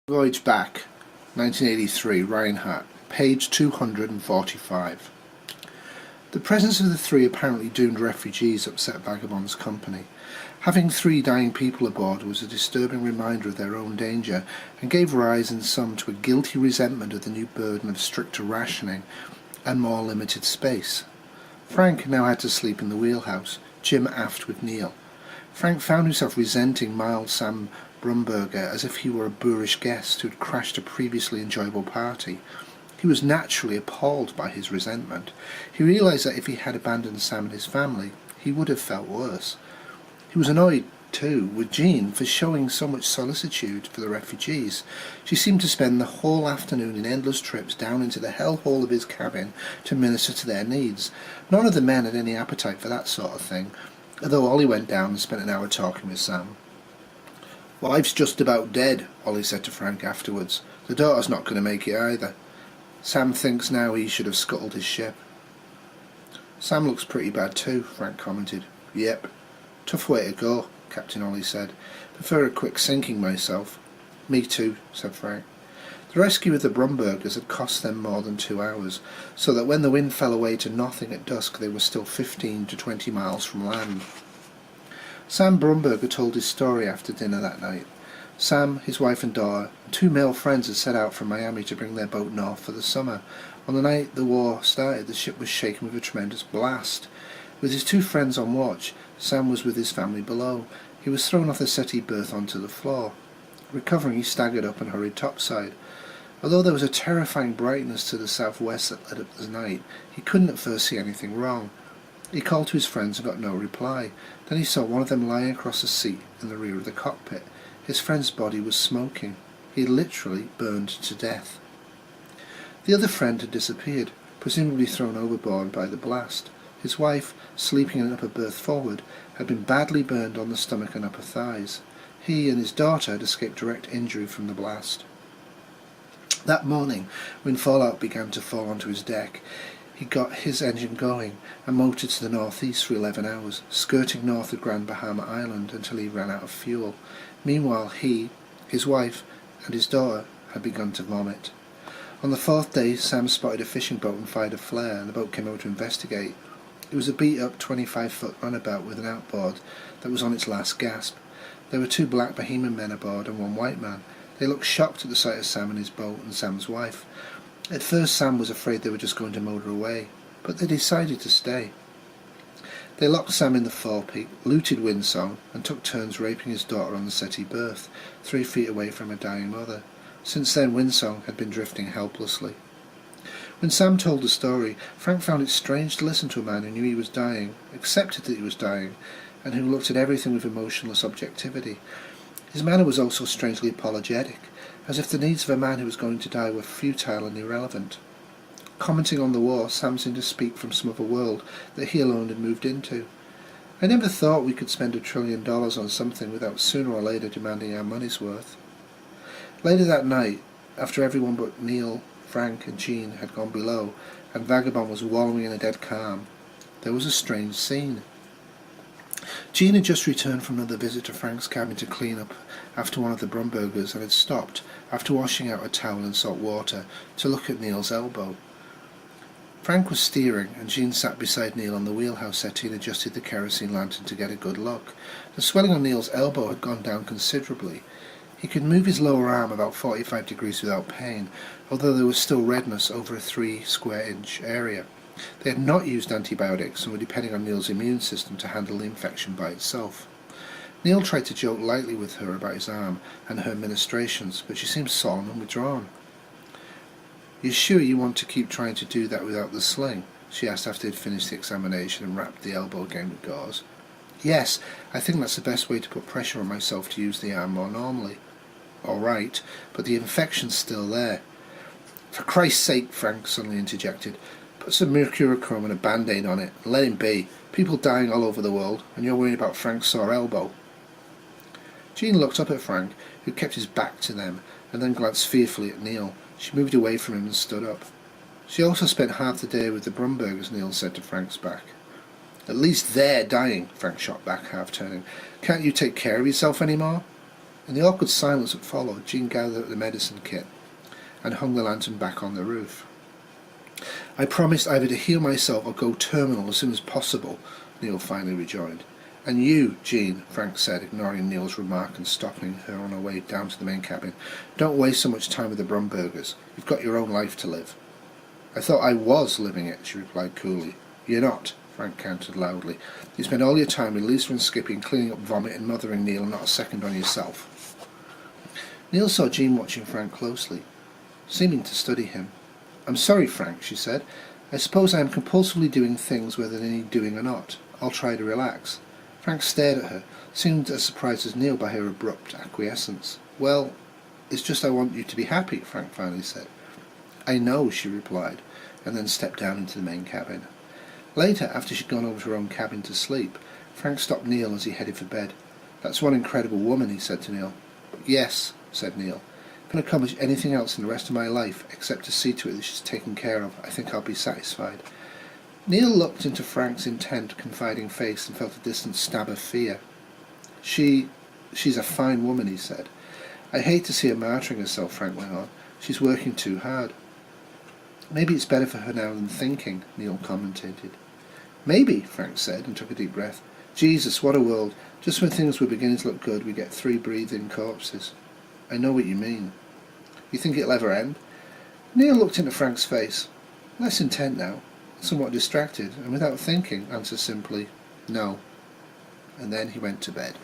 Voyage back, 1983, Reinhardt, page 245. The presence of the three apparently doomed refugees upset Vagabond's company. Having three dying people aboard was a disturbing reminder of their own danger, and gave rise in some to a guilty resentment of the new burden of stricter rationing and more limited space. Frank now had to sleep in the wheelhouse, Jim aft with Neil. Frank found himself resenting mild Sam Blumberger as if he were a boorish guest who had crashed a previously enjoyable party. He was naturally appalled by his resentment. He realised that if he had abandoned Sam and his family, he would have felt worse. He was annoyed, too, with Jeanne for showing so much solicitude for the refugees. She seemed to spend the whole afternoon in endless trips down into the hellhole of his cabin to minister to their needs. None of the men had any appetite for that sort of thing, although Ollie went down and spent an hour talking with Sam. "Wife's just about dead," Ollie said to Frank afterwards. "The daughter's not going to make it either. Sam thinks now he should have scuttled his ship." "Sam looks pretty bad too," Frank commented. "Yep. Tough way to go," Captain Ollie said. "Prefer a quick sinking myself." "Me too," said Frank. The rescue of the Blumbergers had cost them more than 2 hours, so that when the wind fell away to nothing at dusk they were still 15 to 20 miles from land. Sam Blumberger told his story after dinner that night. Sam, his wife and daughter, and 2 male friends had set out from Miami to bring their boat north for the summer. On the night the war started, the ship was shaken with a tremendous blast. With his 2 friends on watch, Sam was with his family below. He was thrown off the settee berth onto the floor. Recovering, he staggered up and hurried topside. Although there was a terrifying brightness to the southwest that led up the night, he couldn't at first see anything wrong. He called to his friends and got no reply. Then he saw one of them lying across a seat in the rear of the cockpit. His friend's body was smoking. He had literally burned to death. The other friend had disappeared, presumably thrown overboard by the blast. His wife, sleeping in an upper berth forward, had been badly burned on the stomach and upper thighs. He and his daughter had escaped direct injury from the blast. That morning, when fallout began to fall onto his deck, he got his engine going and motored to the northeast for 11 hours, skirting north of Grand Bahama Island until he ran out of fuel. Meanwhile he, his wife, and his daughter had begun to vomit. On the 4th day, Sam spotted a fishing boat and fired a flare, and the boat came over to investigate. It was a beat-up 25-foot runabout with an outboard that was on its last gasp. There were 2 black Bahamian men aboard and 1 white man. They looked shocked at the sight of Sam and his boat and Sam's wife. At first Sam was afraid they were just going to motor away, but they decided to stay. They locked Sam in the forepeak, looted Windsong, and took turns raping his daughter on the settee berth, 3 feet away from her dying mother. Since then Windsong had been drifting helplessly. When Sam told the story, Frank found it strange to listen to a man who knew he was dying, accepted that he was dying, and who looked at everything with emotionless objectivity. His manner was also strangely apologetic, as if the needs of a man who was going to die were futile and irrelevant. Commenting on the war, Sam seemed to speak from some other world that he alone had moved into. "I never thought we could spend $1 trillion on something without sooner or later demanding our money's worth." Later that night, after everyone but Neil, Frank and Jeanne had gone below, and Vagabond was wallowing in a dead calm, there was a strange scene. Jeanne had just returned from another visit to Frank's cabin to clean up after one of the Blumbergers and had stopped, after washing out a towel in salt water, to look at Neil's elbow. Frank was steering, and Jeanne sat beside Neil on the wheelhouse settee and adjusted the kerosene lantern to get a good look. The swelling on Neil's elbow had gone down considerably. He could move his lower arm about 45 degrees without pain, although there was still redness over a 3-square-inch area. They had not used antibiotics and were depending on Neil's immune system to handle the infection by itself. Neil tried to joke lightly with her about his arm and her ministrations, but she seemed solemn and withdrawn. "You sure you want to keep trying to do that without the sling?" she asked after he had finished the examination and wrapped the elbow again with gauze. "Yes, I think that's the best way to put pressure on myself to use the arm more normally." "All right, but the infection's still there." "For Christ's sake," Frank suddenly interjected, "put some mercurochrome and a band-aid on it, and let him be. People dying all over the world, and you're worried about Frank's sore elbow." Jeanne looked up at Frank, who kept his back to them, and then glanced fearfully at Neil. She moved away from him and stood up. "She also spent half the day with the Blumbergers," Neil said to Frank's back. "At least they're dying," Frank shot back, half turning. "Can't you take care of yourself any more?" In the awkward silence that followed, Jeanne gathered up the medicine kit and hung the lantern back on the roof. "I promised either to heal myself or go terminal as soon as possible," Neil finally rejoined. "And you, Jeanne," Frank said, ignoring Neil's remark and stopping her on her way down to the main cabin, "don't waste so much time with the Blumbergers. You've got your own life to live." "I thought I was living it," she replied coolly. "You're not," Frank countered loudly. "You spend all your time with Lisa and Skippy and cleaning up vomit and mothering Neil and not a second on yourself." Neil saw Jeanne watching Frank closely, seeming to study him. "I'm sorry, Frank," she said. "I suppose I am compulsively doing things whether they need doing or not. I'll try to relax." Frank stared at her, seemed as surprised as Neil by her abrupt acquiescence. "Well, it's just I want you to be happy," Frank finally said. "I know," she replied, and then stepped down into the main cabin. Later, after she'd gone over to her own cabin to sleep, Frank stopped Neil as he headed for bed. "That's one incredible woman," he said to Neil. "Yes," said Neil. "If I can accomplish anything else in the rest of my life except to see to it that she's taken care of, I think I'll be satisfied." Neil looked into Frank's intent, confiding face and felt a distant stab of fear. She's a fine woman," he said. "I hate to see her martyring herself," Frank went on. "She's working too hard." "Maybe it's better for her now than thinking," Neil commented. "Maybe," Frank said, and took a deep breath. "Jesus, what a world. Just when things were beginning to look good, we get 3 breathing corpses." "I know what you mean." "You think it'll ever end?" Neil looked into Frank's face. Less intent now, somewhat distracted, and without thinking, answered simply, "No." And then he went to bed.